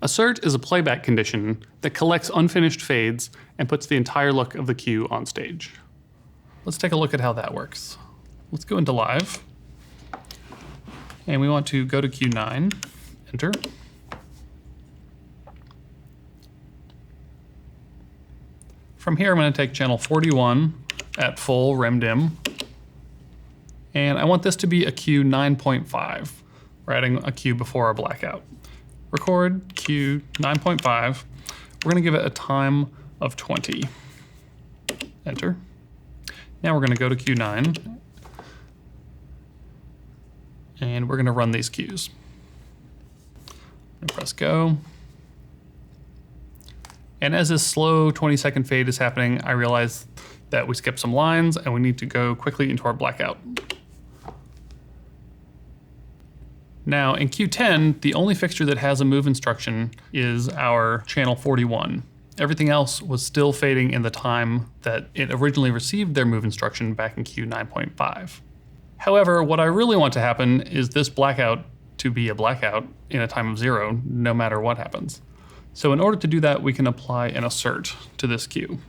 Assert is a playback condition that collects unfinished fades and puts the entire look of the cue on stage. Let's take a look at how that works. Let's go into Live, and we want to go to cue 9, enter. From here, I'm going to take channel 41 at full rem dim, and I want this to be a cue 9.5. We're adding a cue before our blackout. Record cue 9.5. We're going to give it a time of 20. Enter. Now we're going to go to cue 9, and we're going to run these cues. And press go. And as this slow 20-second fade is happening, I realize that we skipped some lines and we need to go quickly into our blackout. Now in cue 10, the only fixture that has a move instruction is our channel 41. Everything else was still fading in the time that it originally received their move instruction back in cue 9.5. However, what I really want to happen is this blackout to be a blackout in a time of 0, no matter what happens. So in order to do that, we can apply an assert to this cue.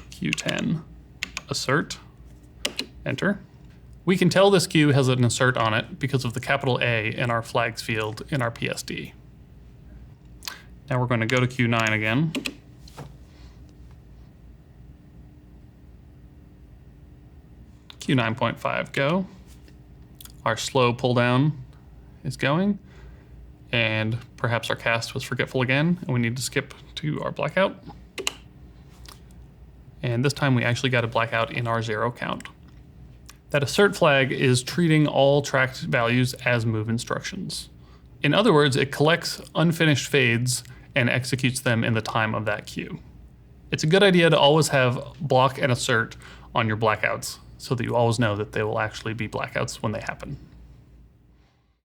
Cue 10, assert, enter. We can tell this cue has an assert on it because of the capital A in our flags field in our PSD. Now we're going to go to cue 9 again. Cue 9.5, go. Our slow pull down is going, and perhaps our cast was forgetful again, and we need to skip to our blackout. And this time we actually got a blackout in our 0 count. That assert flag is treating all tracked values as move instructions. In other words, it collects unfinished fades and executes them in the time of that cue. It's a good idea to always have block and assert on your blackouts so that you always know that they will actually be blackouts when they happen.